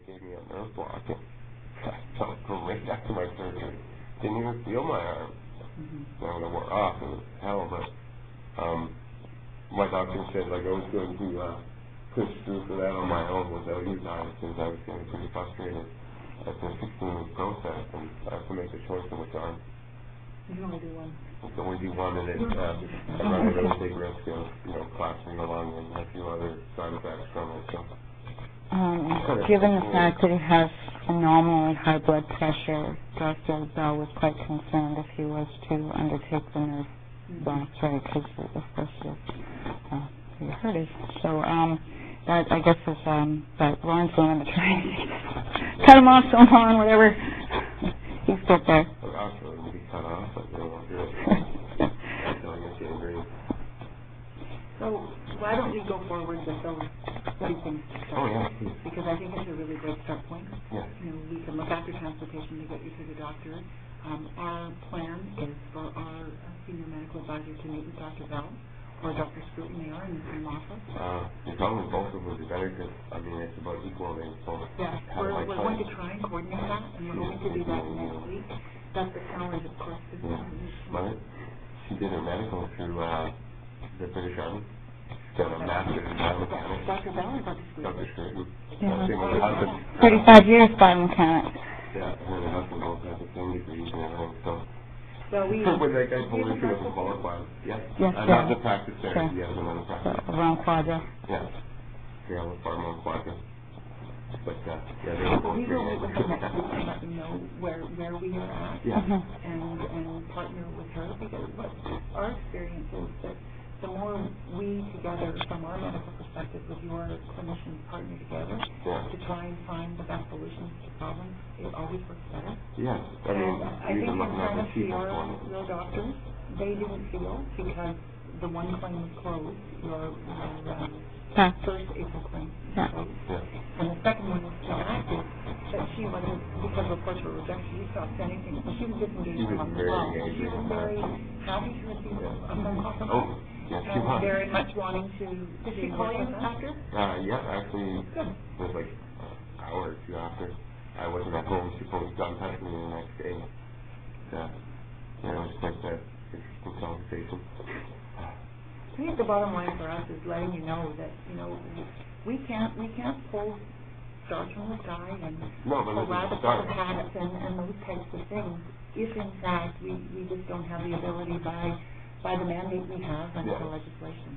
gave me a nerve block. I felt great after my surgery. Didn't even feel my arm. Now when I wore off, it was hell, but my doctor said like I was going to push through for that on my own without you guys, because I was getting pretty frustrated at the 16-week process, and I have to make a choice in which arm. You can only do one. I can only do one, and it I run a really big risk of collapsing the lung and a few other side effects from it. So. Given the fact that he has phenomenally high blood pressure, Dr. Bell was quite concerned if he was to undertake the nerve block, right, because of course he hurt it. So that I guess is that Lauren's going on the train. Cut him off, so on, whatever. He's still there. Oh, actually, to be cut off, but they won't do it. Until I get you angry. So why don't we go forward with those three things to start? Oh, yeah. Because I think it's a really great start point. Yeah. We can look after transportation to get you to the doctor. Our plan is for our senior medical advisor to meet with Dr. Bell or Dr. Scoot in the same office. Probably both of them would be better because, I mean, it's about equal. Yeah, we're going to try and coordinate that, and we're hoping to do that next week. That's the challenge, of course. But she did her medical through the British Army. She got a master's in biomechanics. Dr. Bell or Dr. Scoot? Dr. Scoot. Yeah. 35 years biomechanics. Yeah, her and her husband both have the same degrees and everything, so. So we... When that guy told her she wasn't qualified. Yeah. Yes, I'm not the practice there. Sure. He has another practice. So, around Quadra. Yeah. Yeah, with Pharma and Quadra. But, yeah, they were both we will meet with her great. next week and let you know where we are at. Yeah. And partner with her, because what our experience is that the more we together, from our medical perspective, with your clinicians partner together to try and find the best solutions to problems, it always works better. Yes. I mean, I think in terms of your doctors, they didn't feel, because the one claim was closed, your first April claim was closed, and the second one was still active, that she wasn't, because of course her rejection, you stopped anything, so she was disengaged from the law. She was very happy to receive a phone call from us. Yes, and very much wanting to... Did she call you after? Yeah, actually, it was like an hour or two after. I wasn't at home. She probably got in touch with me the next day. It was quite an interesting conversation. I think the bottom line for us is letting you know that, we can't pull stars from the sky and pull rabbits out of hats and those types of things if, in fact, we just don't have the ability by the mandate we have under the legislation.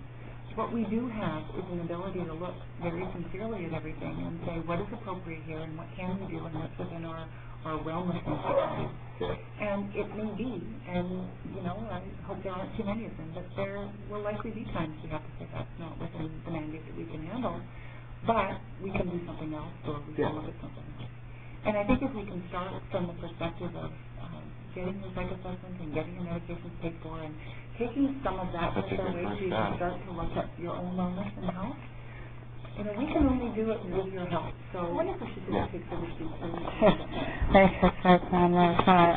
What we do have is an ability to look very sincerely at everything and say what is appropriate here and what can we do and what's within our realm of sensitivity. And it may be, and I hope there aren't too many of them, but there will likely be times we have to say that's not within the mandate that we can handle, but we can do something else or we can look at something else. And I think if we can start from the perspective of getting your psych assessment and getting your medications paid for and taking some of that with our way so you can start to look at your own wellness and health. We can only do it with your help. So I wonder if we should just take the receipt. Thanks for that,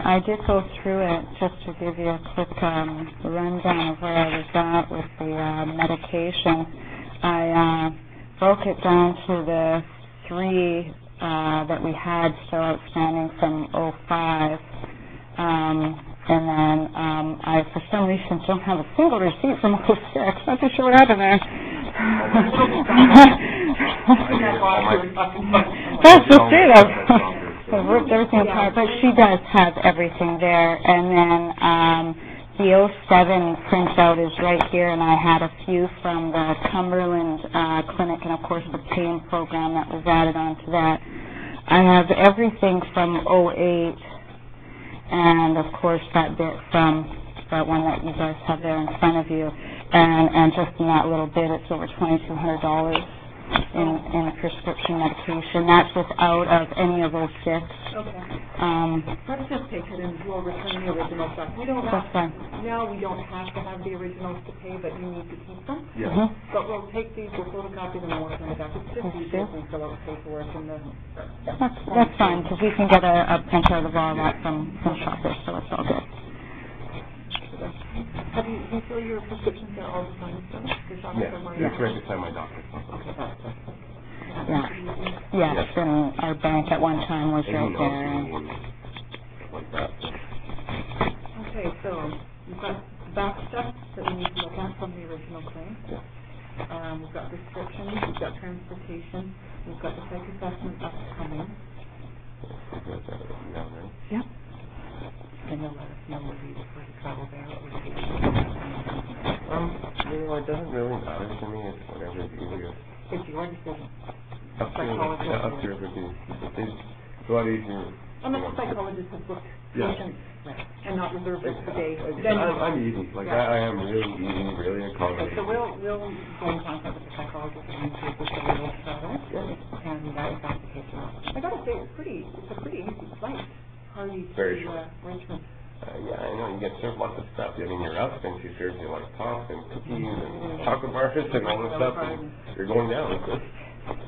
I did go through it just to give you a quick rundown of where I was at with the medication. I broke it down to the three that we had still outstanding from 05. And then I, for some reason, don't have a single receipt from 06. Not too sure what happened there. That's just it. I've ripped everything apart, but she does have everything there. And then the 07 printout is right here, and I had a few from the Cumberland clinic, and of course the pain program that was added onto that. I have everything from 08. And of course that bit from that one that you guys have there in front of you, and just in that little bit, it's over $2,200 in prescription medication. That's without of any of 06. Okay. Let's just take it and we'll return the original stuff. We don't have now. We don't have to have the originals to pay, but you need to keep them. Yeah. But we'll take these, we'll photocopy them, and we'll send it back. It's just easier if we fill out the paperwork and the. That's fine, because we can get a printout of all that from shoppers, so it's all good. Do you fill your prescriptions there all the time still? Yeah, it's right beside my doctor's office. Okay, that's perfect. Yeah. Yes, and our bank at one time was And right he knows there. me and stuff like that. Okay, so we've got back steps that we need to look at from the original claim. Yeah. We've got restrictions, we've got transportation, we've got the psych assessment upcoming. Down there. Yep. And you'll let us know if we prefer to travel there or to It doesn't really matter to me. It's whatever it's easier. It's your decision. Up here would be, it's a lot easier. Unless the psychologist has booked patients and not reserved it today. I'm easy. Like, I am really easy, really accommodating. So we'll go in contact with the psychologist and see if we can get it settled. And if that's the case, I gotta say, it's a pretty easy flight. Hardy to Richmond. Yeah, I know, you get served lots of stuff. I mean, you're up and she serves you like pop and cookies and chocolate bars and all this stuff, and you're going down.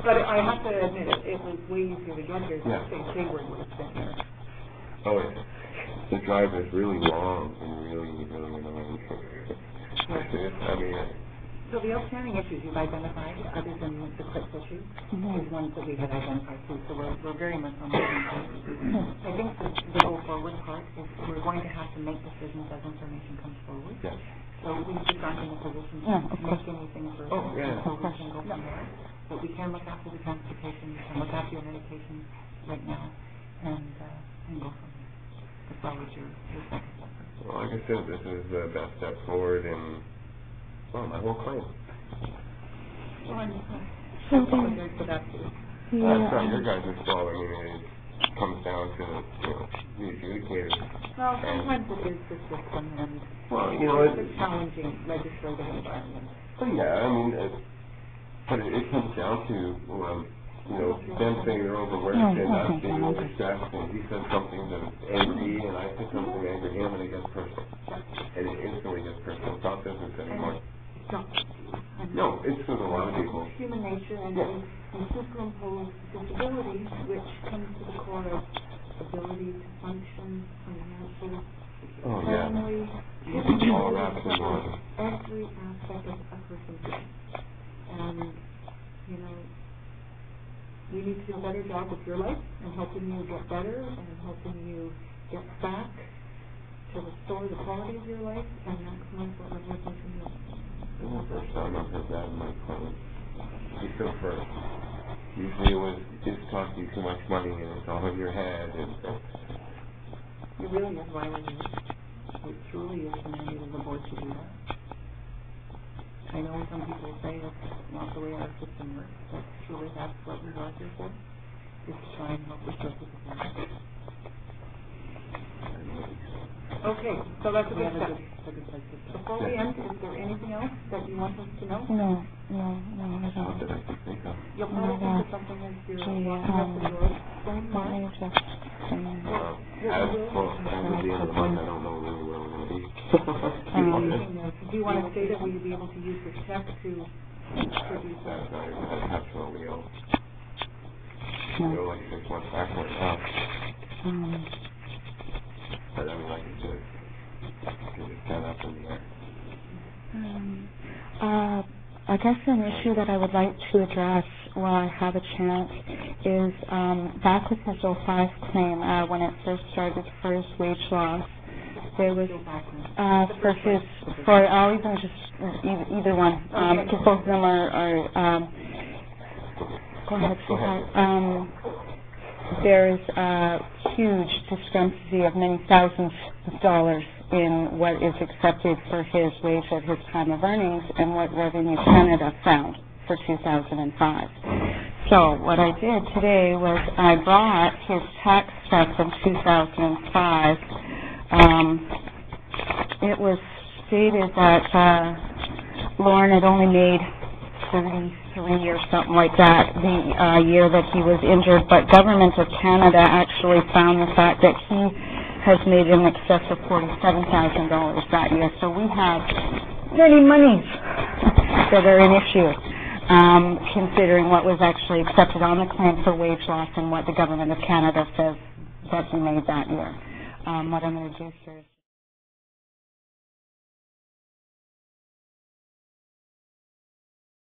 But I have to admit, it was way easier to get here than they would have been here. Oh, yeah. The drive is really long and really, really annoying. So the outstanding issues you've identified, other than the CLIPS issue, is ones that we had identified too. So we're very much on the same page. I think the go forward part is we're going to have to make decisions as information comes forward. Yes. So we just aren't in a position to make anything further. Oh, yeah. So we can go from there. But we can look after the transportation, we can look after your medications right now, and go from there. As well as your second step. Well, like I said, this is the best step forward in, well, my whole claim. So I'm So prepared for that too. That's not your guys' fault. I mean, it comes down to, the adjudicators. Well, sometimes it is the system, and it's a challenging legislative environment. But yeah, I mean, but it comes down to, them saying they're overworked and us being overstressed, and he said something that angers me, and I said something that angers him, and it gets personal. And it instantly gets personal. It's not business anymore. It's not. No, it's for a lot of people. It's human nature, and we superimpose disability, which comes to the core of ability to function, financial, family, all wrapped in one. every aspect of a person's life. And, we need to do a better job with your life and helping you get better and helping you get back to restore the quality of your life and maximize what we're working from you. This is the first time I've heard that in my claim. He's still first. Usually it was, it's costing you too much money and it's all in your head. And it really is why we're here. It truly is the mandate of the board to do that. I know some people say that's not the way our system works, but truly that's what we are here for, is to try and help restore people's lives. Okay, so that's a good step. Before we end, is there anything else that you want us to know? No, I don't. You'll probably think of something as you're walking up the road. Let me just... As the end of the month, I don't know really where we're going to be. Do you want to say that will you be able to use this check to produce that? That's what we owe. We owe like 6 months back right now. But I mean, like you said, it's kind of up in the air. I guess an issue that I would like to address while I have a chance is back with his 05 claim, when it first started for his wage loss, there was I'll even just either one, because both of them are go ahead, sweetheart. There's a huge discrepancy of many thousands of dollars in what is accepted for his wage at his time of earnings and what Revenue Canada found for 2005. So what I did today was I brought his tax stuff from 2005. It was stated that Lauren had only made 33 or something like that the year that he was injured, but Government of Canada actually found the fact that he has made in excess of $47,000 that year. So we have many monies that are an issue, considering what was actually accepted on the claim for wage loss and what the Government of Canada says that he made that year. What I'm going to do, sir,